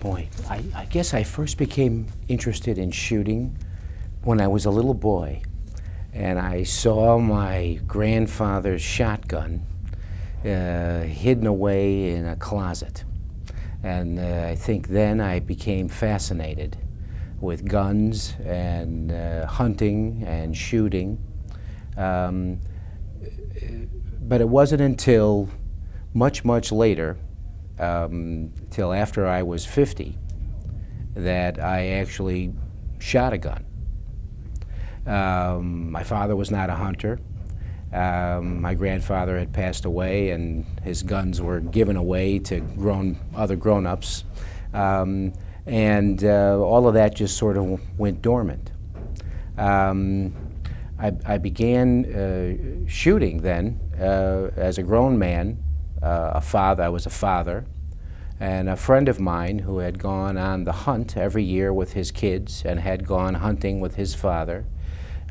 Boy, I guess I first became interested in shooting when I was a little boy, and I saw my grandfather's shotgun hidden away in a closet. And I think then I became fascinated with guns and hunting and shooting. But it wasn't until much later, till after I was 50, that I actually shot a gun. My father was not a hunter. My grandfather had passed away, and his guns were given away to other grown-ups. And all of that just sort of went dormant. I began shooting then as a grown man, a father. I was a father, and a friend of mine who had gone on the hunt every year with his kids and had gone hunting with his father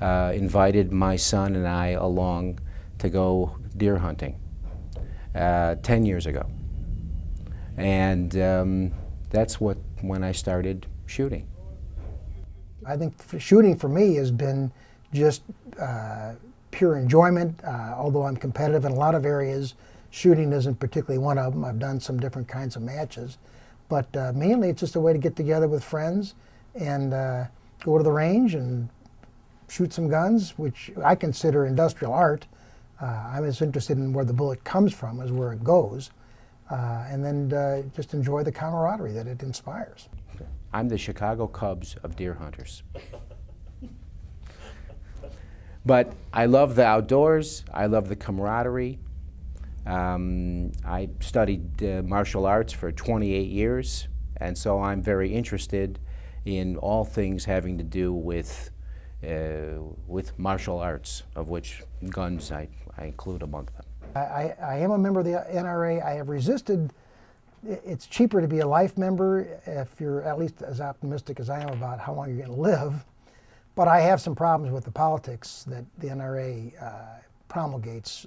invited my son and I along to go deer hunting 10 years ago. And that's when I started shooting. I think shooting for me has been just pure enjoyment. Although I'm competitive in a lot of areas, shooting isn't particularly one of them. I've done some different kinds of matches. But mainly it's just a way to get together with friends and go to the range and shoot some guns, which I consider industrial art. I'm as interested in where the bullet comes from as where it goes. And then just enjoy the camaraderie that it inspires. I'm the Chicago Cubs of deer hunters. But I love the outdoors, I love the camaraderie. I studied martial arts for 28 years, and so I'm very interested in all things having to do with martial arts, of which guns I include among them. I am a member of the NRA. I have resisted. It's cheaper to be a life member if you're at least as optimistic as I am about how long you're going to live. But I have some problems with the politics that the NRA promulgates.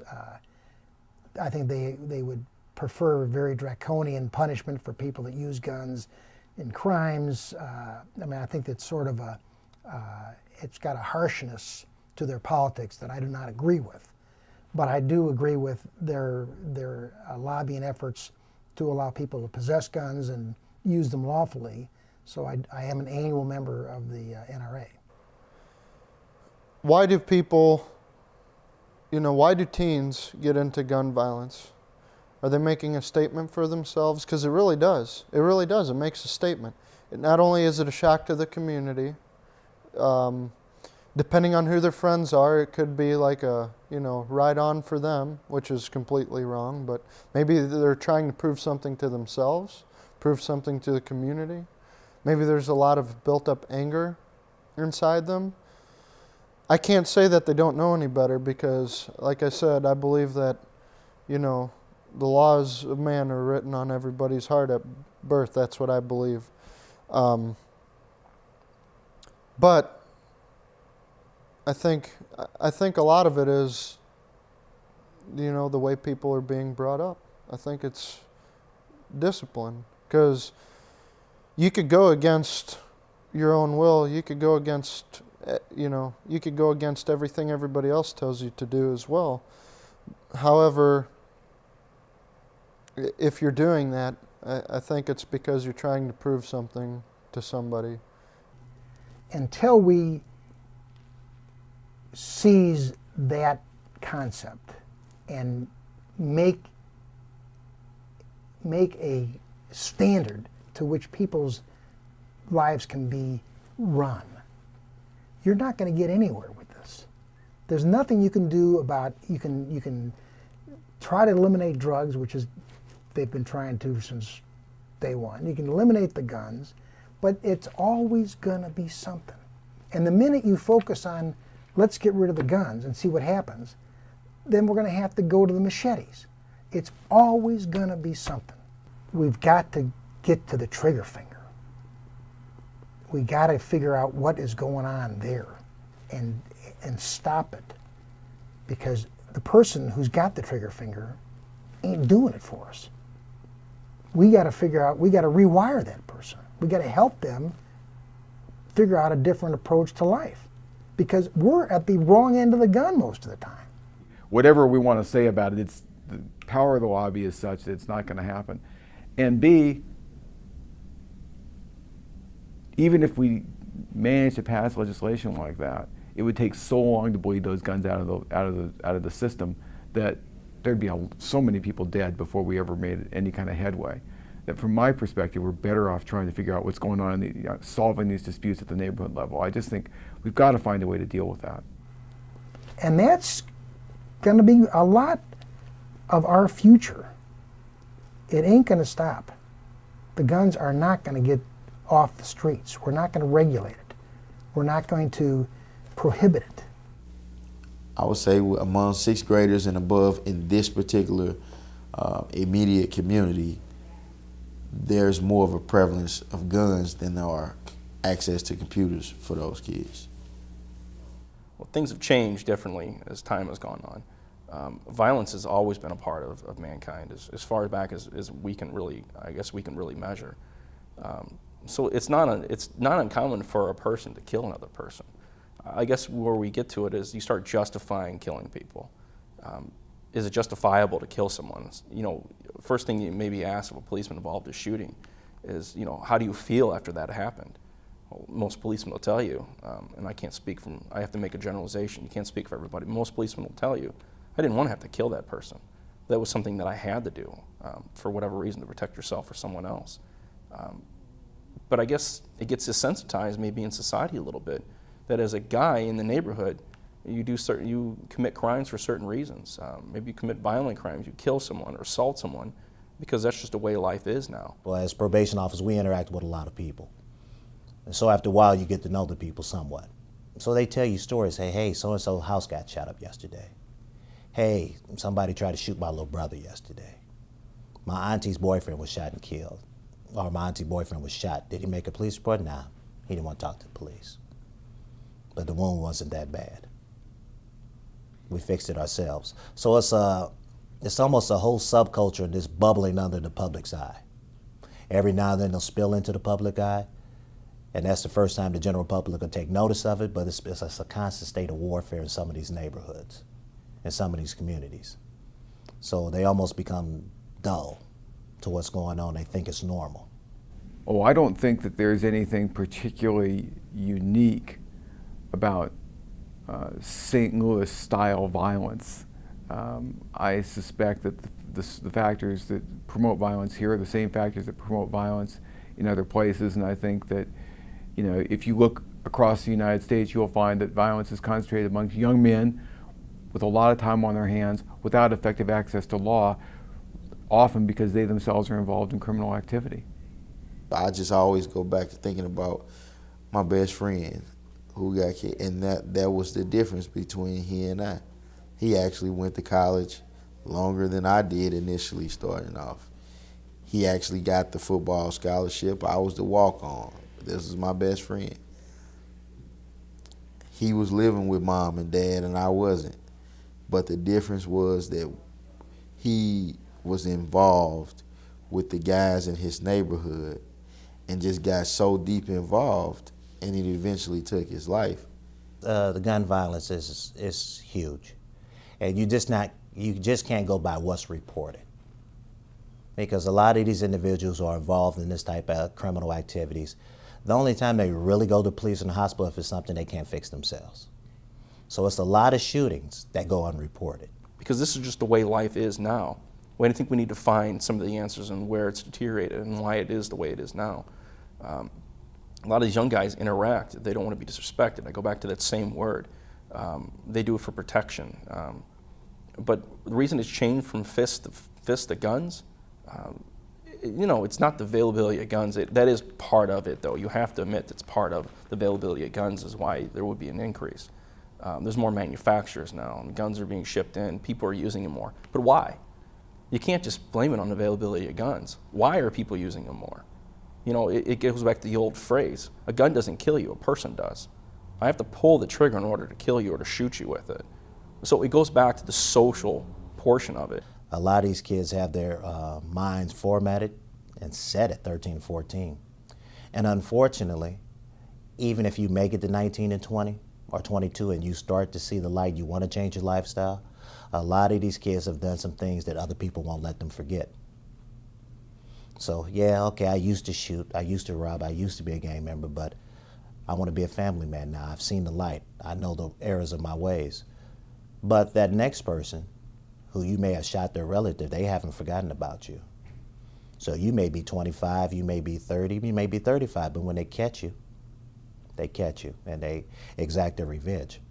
I think they would prefer very draconian punishment for people that use guns in crimes. I mean, I think it's sort of it's got a harshness to their politics that I do not agree with. But I do agree with their lobbying efforts to allow people to possess guns and use them lawfully. So I am an annual member of the NRA. Why do people, why do teens get into gun violence? Are they making a statement for themselves? Because it really does. It really does. It makes a statement. Not only is it a shock to the community, depending on who their friends are, it could be like a, ride on for them, which is completely wrong, but maybe they're trying to prove something to themselves, prove something to the community. Maybe there's a lot of built up anger inside them. I can't say that they don't know any better because, like I said, I believe that, the laws of man are written on everybody's heart at birth. That's what I believe. But I think a lot of it is, the way people are being brought up. I think it's discipline, because you could go against your own will. You could go against, you could go against everything everybody else tells you to do as well. However, if you're doing that, I think it's because you're trying to prove something to somebody. Until we seize that concept and make a standard to which people's lives can be run, you're not going to get anywhere with this. There's nothing you can do about, you can try to eliminate drugs, which is they've been trying to since day one. You can eliminate the guns, but it's always going to be something. And the minute you focus on, let's get rid of the guns and see what happens, then we're going to have to go to the machetes. It's always going to be something. We've got to get to the trigger finger. We got to figure out what is going on there and stop it, because the person who's got the trigger finger ain't doing it for us. we got to figure out, we got to rewire that person. We got to help them figure out a different approach to life, because we're at the wrong end of the gun most of the time. Whatever we want to say about it, it's the power of the lobby is such that it's not going to happen. And B, even if we manage to pass legislation like that, it would take so long to bleed those guns out of the system that there'd be so many people dead before we ever made any kind of headway. That from my perspective, we're better off trying to figure out what's going on in solving these disputes at the neighborhood level. I just think we've got to find a way to deal with that. And that's going to be a lot of our future. It ain't going to stop. The guns are not going to get off the streets. We're not going to regulate it. We're not going to prohibit it. I would say among sixth graders and above in this particular immediate community, there's more of a prevalence of guns than there are access to computers for those kids. Well, things have changed differently as time has gone on. Violence has always been a part of mankind, as far back as we can really, I guess we can really measure. So it's not uncommon for a person to kill another person. I guess where we get to it is you start justifying killing people. Is it justifiable to kill someone? You know, first thing you maybe ask of a policeman involved in a shooting is, you know, how do you feel after that happened? Well, most policemen will tell you, and I can't speak from, I have to make a generalization, you can't speak for everybody. Most policemen will tell you, I didn't want to have to kill that person. That was something that I had to do for whatever reason, to protect yourself or someone else. But I guess it gets desensitized maybe in society a little bit, that as a guy in the neighborhood, you commit crimes for certain reasons. Maybe you commit violent crimes, you kill someone or assault someone, because that's just the way life is now. Well, as probation officers, we interact with a lot of people. And so after a while, you get to know the people somewhat. So they tell you stories, hey, so-and-so house got shot up yesterday. Hey, somebody tried to shoot my little brother yesterday. My auntie's boyfriend was shot and killed. Or my auntie's boyfriend was shot. Did he make a police report? Nah, he didn't want to talk to the police. But the wound wasn't that bad. We fixed it ourselves. So it's almost a whole subculture that's bubbling under the public's eye. Every now and then they'll spill into the public eye, and that's the first time the general public will take notice of it, but it's a constant state of warfare in some of these neighborhoods, in some of these communities. So they almost become dull to what's going on. They think it's normal. Oh, I don't think that there's anything particularly unique about St. Louis style violence. I suspect that the factors that promote violence here are the same factors that promote violence in other places, and I think that, you know, if you look across the United States, you'll find that violence is concentrated amongst young men with a lot of time on their hands without effective access to law, often because they themselves are involved in criminal activity. I just always go back to thinking about my best friend who got killed, and that was the difference between he and I. He actually went to college longer than I did initially starting off. He actually got the football scholarship. I was the walk-on. This is my best friend. He was living with mom and dad and I wasn't. But the difference was that he was involved with the guys in his neighborhood and just got so deep involved, and it eventually took his life. The gun violence is huge, and you just can't go by what's reported, because a lot of these individuals who are involved in this type of criminal activities, the only time they really go to police and the hospital if it's something they can't fix themselves. So it's a lot of shootings that go unreported. Because this is just the way life is now. I think we need to find some of the answers on where it's deteriorated and why it is the way it is now. A lot of these young guys interact. They don't want to be disrespected. I go back to that same word. They do it for protection. But the reason it's changed from fist to guns, you know, it's not the availability of guns. That is part of it, though. You have to admit it's part of the availability of guns is why there would be an increase. There's more manufacturers now, and guns are being shipped in. People are using them more. But why? You can't just blame it on the availability of guns. Why are people using them more? You know, it goes back to the old phrase, a gun doesn't kill you, a person does. I have to pull the trigger in order to kill you or to shoot you with it. So it goes back to the social portion of it. A lot of these kids have their minds formatted and set at 13, 14. And unfortunately, even if you make it to 19 and 20 or 22 and you start to see the light, you want to change your lifestyle, a lot of these kids have done some things that other people won't let them forget. So yeah, okay, I used to shoot, I used to rob, I used to be a gang member, but I want to be a family man now. I've seen the light. I know the errors of my ways. But that next person who you may have shot their relative, they haven't forgotten about you. So you may be 25, you may be 30, you may be 35, but when they catch you and they exact their revenge.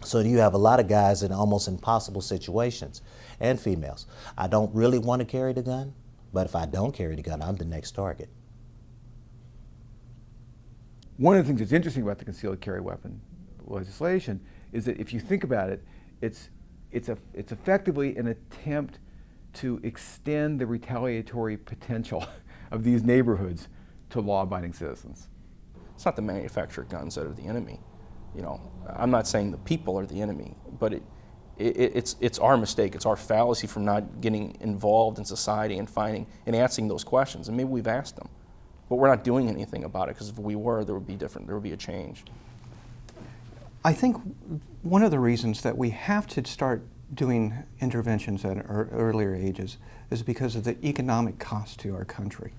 So you have a lot of guys in almost impossible situations, and females. I don't really want to carry the gun, but if I don't carry the gun, I'm the next target. One of the things that's interesting about the concealed carry weapon legislation is that if you think about it, it's effectively an attempt to extend the retaliatory potential of these neighborhoods to law-abiding citizens. It's not the manufactured guns that are the enemy. You know, I'm not saying the people are the enemy, but it's our mistake. It's our fallacy from not getting involved in society and finding and answering those questions. And maybe we've asked them, but we're not doing anything about it, because if we were, there would be different. There would be a change. I think one of the reasons that we have to start doing interventions at earlier ages is because of the economic cost to our country.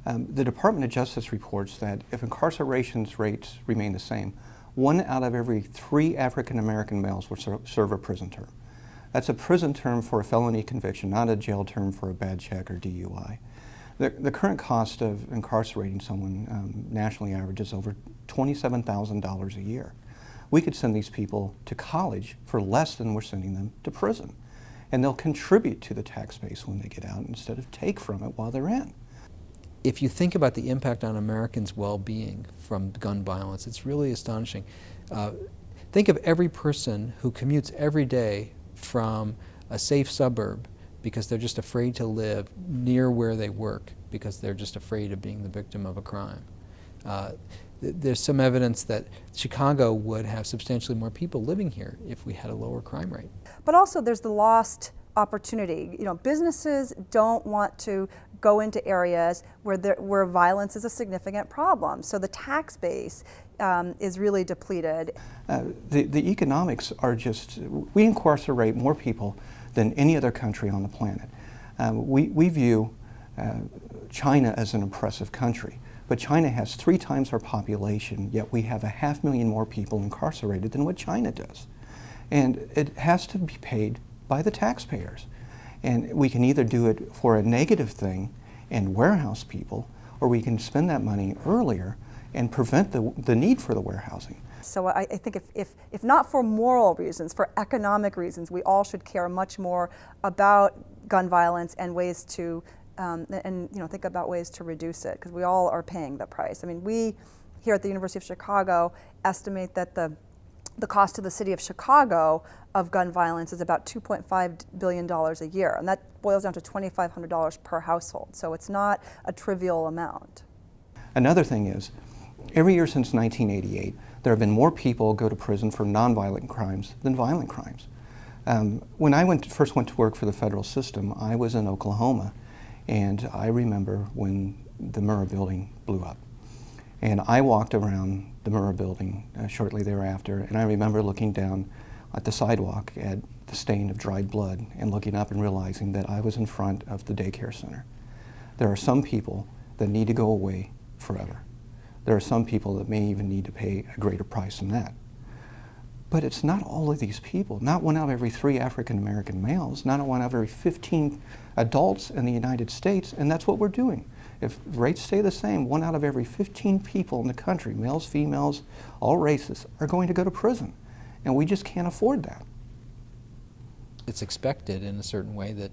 The Department of Justice reports that if incarceration rates remain the same, 1 out of every 3 African American males will serve a prison term. That's a prison term for a felony conviction, not a jail term for a bad check or DUI. The current cost of incarcerating someone nationally averages over $27,000 a year. We could send these people to college for less than we're sending them to prison. And they'll contribute to the tax base when they get out instead of take from it while they're in. If you think about the impact on Americans' well-being from gun violence, it's really astonishing. Think of every person who commutes every day from a safe suburb because they're just afraid to live near where they work because they're just afraid of being the victim of a crime. There's some evidence that Chicago would have substantially more people living here if we had a lower crime rate. But also there's the lost opportunity. You know, businesses don't want to go into areas where violence is a significant problem. So the tax base is really depleted. The economics are just, we incarcerate more people than any other country on the planet. We view China as an oppressive country, but China has 3 times our population, yet we have 500,000 more people incarcerated than what China does. And it has to be paid by the taxpayers. And we can either do it for a negative thing and warehouse people, or we can spend that money earlier and prevent the need for the warehousing. So I think if not for moral reasons, for economic reasons, we all should care much more about gun violence and ways to, think about ways to reduce it, because we all are paying the price. I mean, we here at the University of Chicago estimate that the cost to the city of Chicago of gun violence is about $2.5 billion a year, and that boils down to $2,500 per household. So it's not a trivial amount. Another thing is, every year since 1988, there have been more people go to prison for nonviolent crimes than violent crimes. When I first went to work for the federal system, I was in Oklahoma, and I remember when the Murrah building blew up. And I walked around the Murrah building shortly thereafter, and I remember looking down at the sidewalk at the stain of dried blood and looking up and realizing that I was in front of the daycare center. There are some people that need to go away forever. There are some people that may even need to pay a greater price than that. But it's not all of these people, not 1 out of every 3 African American males, not 1 out of every 15 adults in the United States, and that's what we're doing. If rates stay the same, 1 out of every 15 people in the country, males, females, all races, are going to go to prison. And we just can't afford that. It's expected in a certain way that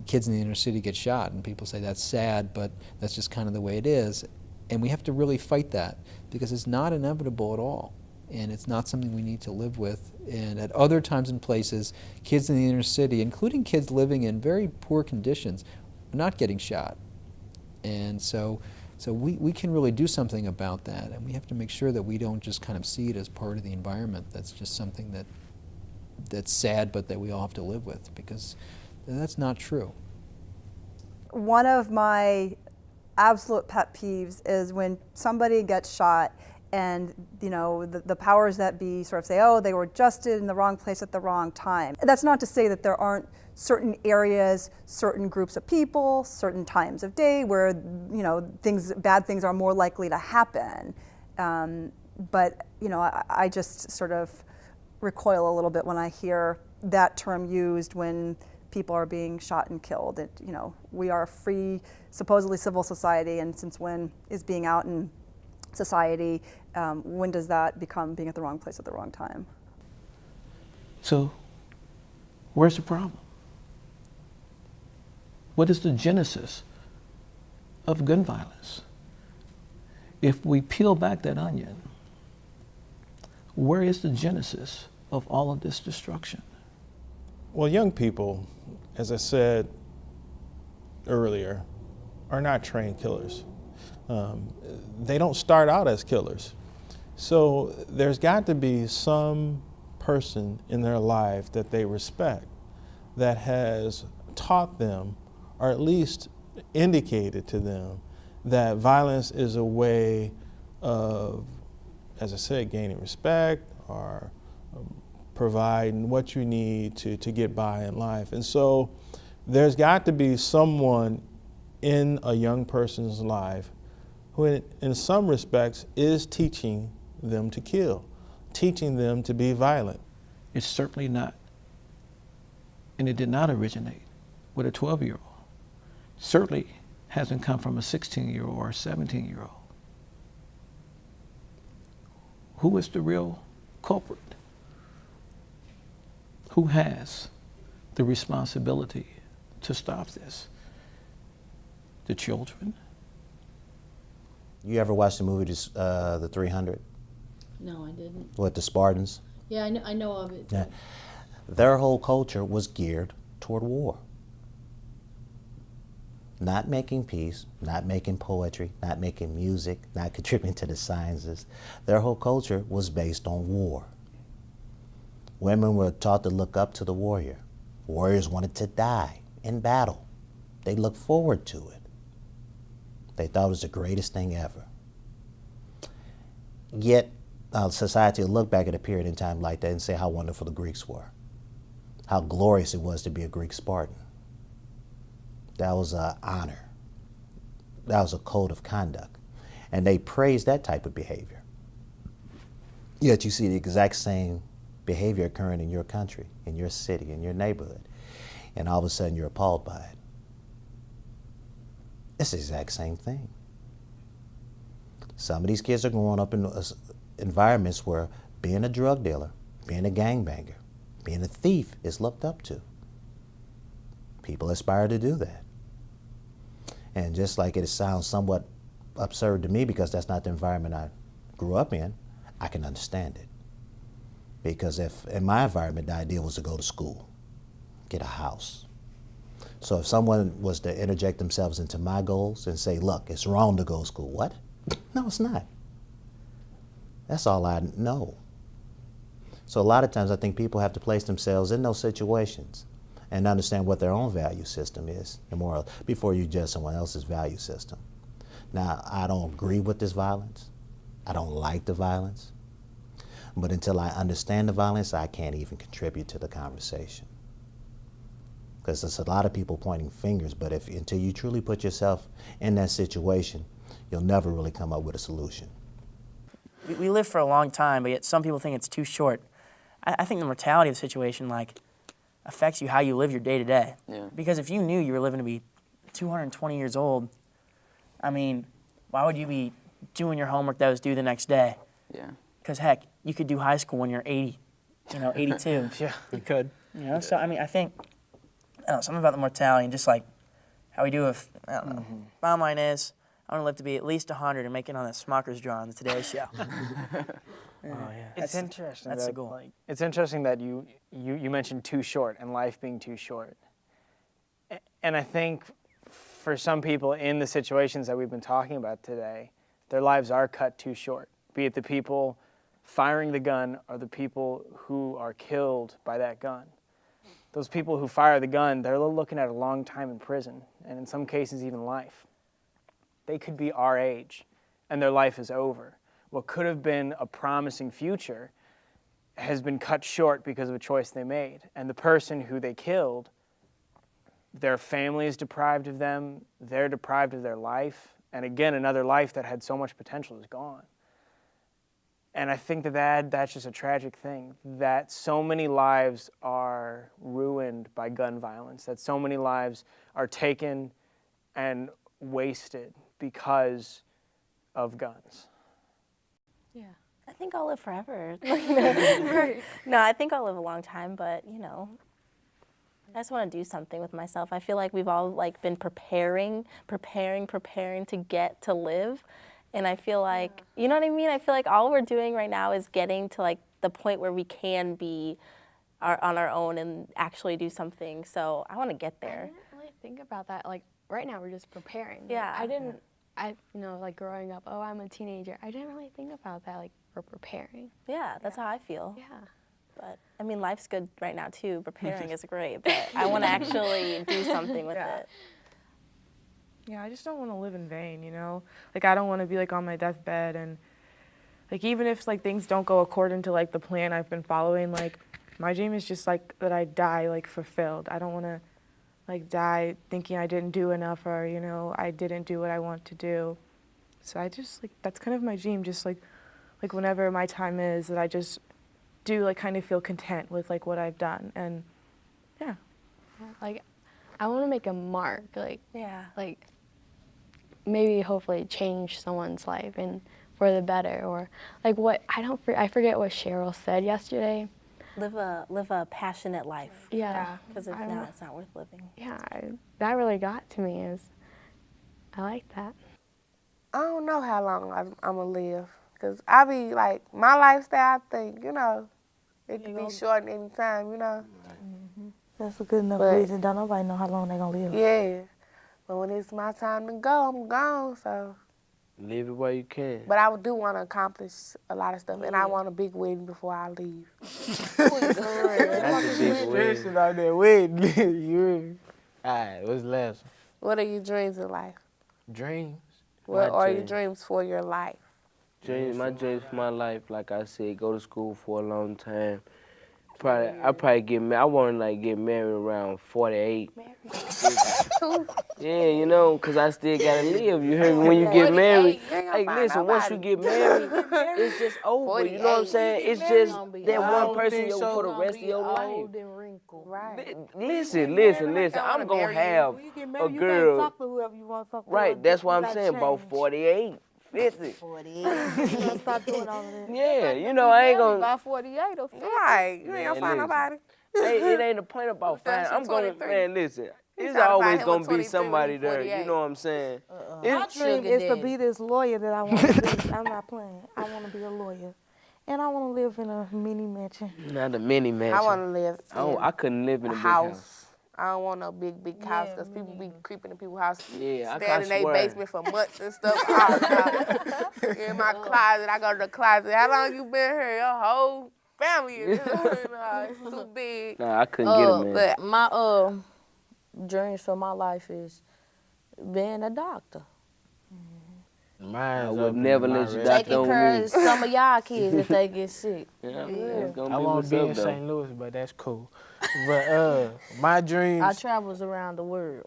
kids in the inner city get shot, and people say that's sad, but that's just kind of the way it is. And we have to really fight that, because it's not inevitable at all. And it's not something we need to live with. And at other times and places, kids in the inner city, including kids living in very poor conditions, are not getting shot. And so we can really do something about that, and we have to make sure that we don't just kind of see it as part of the environment. That's just something that's sad, but that we all have to live with, because that's not true. One of my absolute pet peeves is when somebody gets shot and the powers that be sort of say, oh, they were just in the wrong place at the wrong time. That's not to say that there aren't certain areas, certain groups of people, certain times of day where bad things are more likely to happen. But I just sort of recoil a little bit when I hear that term used when people are being shot and killed. We are a free, supposedly civil society, and since when is being out in society, when does that become being at the wrong place at the wrong time? So, where's the problem? What is the genesis of gun violence? If we peel back that onion, where is the genesis of all of this destruction? Well, young people, as I said earlier, are not trained killers. They don't start out as killers. So there's got to be some person in their life that they respect that has taught them, or at least indicated to them, that violence is a way of, as I said, gaining respect or providing what you need to get by in life. And so there's got to be someone in a young person's life who in some respects is teaching them to kill, teaching them to be violent. It's certainly not. And it did not originate with a 12-year-old. Certainly hasn't come from a 16-year-old or a 17-year-old. Who is the real culprit? Who has the responsibility to stop this? The children? You ever watched the movie The 300? No, I didn't. With the Spartans? Yeah, I know of it. Yeah. Their whole culture was geared toward war. Not making peace, not making poetry, not making music, not contributing to the sciences. Their whole culture was based on war. Women were taught to look up to the warrior. Warriors wanted to die in battle. They looked forward to it. They thought it was the greatest thing ever. Yet, society will look back at a period in time like that and say how wonderful the Greeks were, how glorious it was to be a Greek Spartan. That was an honor. That was a code of conduct. And they praised that type of behavior. Yet you see the exact same behavior occurring in your country, in your city, in your neighborhood, and all of a sudden you're appalled by it. It's the exact same thing. Some of these kids are growing up in environments where being a drug dealer, being a gangbanger, being a thief is looked up to. People aspire to do that. And just like it sounds somewhat absurd to me because that's not the environment I grew up in, I can understand it. Because if in my environment the idea was to go to school, get a house. So if someone was to interject themselves into my goals and say, look, it's wrong to go to school. What? No, it's not. That's all I know. So a lot of times I think people have to place themselves in those situations and understand what their own value system is, the moral, before you judge someone else's value system. Now, I don't agree with this violence. I don't like the violence. But until I understand the violence, I can't even contribute to the conversation. Because there's a lot of people pointing fingers, but until you truly put yourself in that situation, you'll never really come up with a solution. We live for a long time, but yet some people think it's too short. I think the mortality of the situation affects you how you live your day to day. Because if you knew you were living to be 220 years old, I mean, why would you be doing your homework that was due the next day? Yeah. Because heck, you could do high school when you're 80, 82. Yeah, you could. So I mean, I think, something about the mortality and just like how we do with, I don't know. Bottom line is, I want to live to be at least 100 and make it on the Smucker's draw on the Today Show. It's interesting. That's the goal. It's interesting that you mentioned too short and life being too short. And I think for some people in the situations that we've been talking about today, their lives are cut too short, be it the people firing the gun or the people who are killed by that gun. Those people who fire the gun, they're looking at a long time in prison, and in some cases even life. They could be our age, and their life is over. What could have been a promising future has been cut short because of a choice they made. And the person who they killed, their family is deprived of them, they're deprived of their life, and again, another life that had so much potential is gone. And I think that's just a tragic thing, that so many lives are ruined by gun violence, that so many lives are taken and wasted because of guns. Yeah. I think I'll live forever. No, I think I'll live a long time, but you know, I just want to do something with myself. I feel like we've all like been preparing to get to live. And I feel like, you know what I mean? I feel like all we're doing right now is getting to like the point where we can be on our own and actually do something. So I want to get there. I didn't really think about that. Like right now we're just preparing. Yeah. You know, like growing up, oh, I'm a teenager. I didn't really think about that. Like we're preparing. Yeah, that's how I feel. Yeah. But I mean, life's good right now too. Preparing is great, but I want to actually do something with it. Yeah, I just don't want to live in vain, you know? Like, I don't want to be, like, on my deathbed and, like, even if, like, things don't go according to, like, the plan I've been following, like, my dream is just, like, that I die, like, fulfilled. I don't want to, like, die thinking I didn't do enough or, you know, I didn't do what I want to do. So I just, like, that's kind of my dream, just, like whenever my time is, that I just do, like, kind of feel content with, like, what I've done. And, yeah. Like, I want to make a mark, like, yeah. Like, maybe hopefully change someone's life and for the better, or like what I forget what Cheryl said yesterday. Live a passionate life. Yeah. Because if not, it's not worth living. Yeah, that really got to me. I like that. I don't know how long I'm gonna live, cause I be like my lifestyle. I think you know, it can be short any time. You know. Mm-hmm. That's a good enough reason. Don't nobody know how long they gonna live. Yeah. But when it's my time to go, I'm gone, so. Live it while you can. But I do want to accomplish a lot of stuff, and I want a big wedding before I leave. That's a big wedding. Stressing out that wedding. You hear me? All right, what's the last one? What are your dreams in life? Dreams? What are your dreams for your life? My dreams for my life, like I said, go to school for a long time. I probably get married. I want to like get married around 48. Yeah, you know, cause I still gotta live. You hear me? When you get married, hey, listen. Once you get married, it's just over. You know what I'm saying? It's just that one person for the rest of your life. Right. Listen. I'm gonna have a girl. Right. That's what I'm saying. About 48. 50. 48. You stop doing all of that. Yeah, you know, I ain't gonna. About 48 or 50. Right. You ain't gonna find nobody. It ain't the point about finding. I'm gonna, man, listen. It's always gonna be somebody there. You know what I'm saying? My dream is to be this lawyer that I want to be. I'm not playing. I want to be a lawyer. And I want to live in a mini mansion. Not a mini mansion. I want to live in I couldn't live in a big house. I don't want no big house because people be creeping in people's house, stand in their basement for months and stuff. In my closet, I go to the closet. How long you been here? Your whole family is it's too big. Nah, I couldn't get it, man. But my dreams for my life is being a doctor. I would never let you doctor taking on care me. of some of y'all kids if they get sick. I want to be in St. Louis, but that's cool. But my dreams. I travels around the world.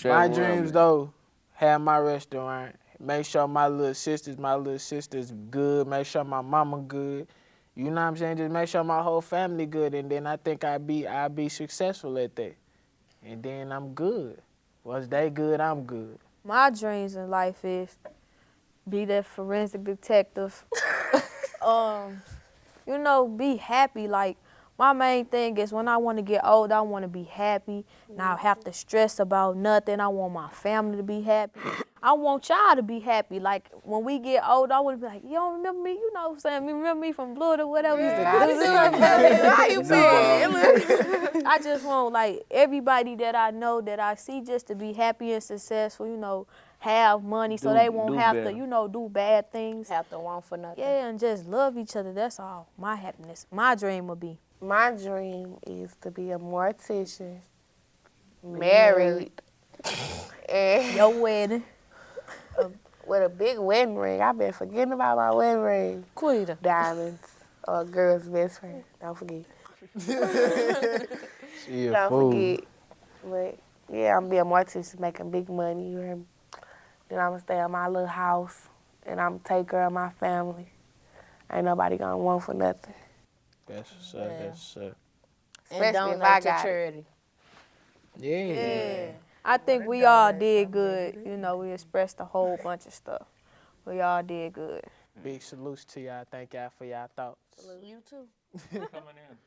my dreams though, have my restaurant. Make sure my little sisters good. Make sure my mama good. You know what I'm saying? Just make sure my whole family good, and then I think I'll be successful at that. And then I'm good. Once they good, I'm good. My dreams in life is be that forensic detective. You know, be happy. Like, my main thing is when I want to get old, I want to be happy. Not have to stress about nothing. I want my family to be happy. I want y'all to be happy. Like, when we get old, I want to be like, you don't remember me? You know what I'm saying? You remember me from Blood or whatever? How you been? I just want, like, everybody that I know, that I see, just to be happy and successful, you know, have money so they won't have to, you know, do bad things. Have to want for nothing. Yeah, and just love each other. That's all my happiness. My dream would be. My dream is to be a mortician, married, And Your wedding. With a big wedding ring. I've been forgetting about my wedding ring. Quita. Diamonds. Or a girl's best friend. Don't forget. She a Don't fool. forget. But yeah, I'm being mortician, making big money. You hear me? Then I'm gonna stay at my little house and I'm gonna take care of my family. Ain't nobody gonna want for nothing. That's what's up. That's what's up. Especially And if I donate to got it. charity. Yeah. I think we all did good. You know, we expressed a whole bunch of stuff. We all did good. Big salutes to y'all. Thank y'all for y'all thoughts. You too. Coming in.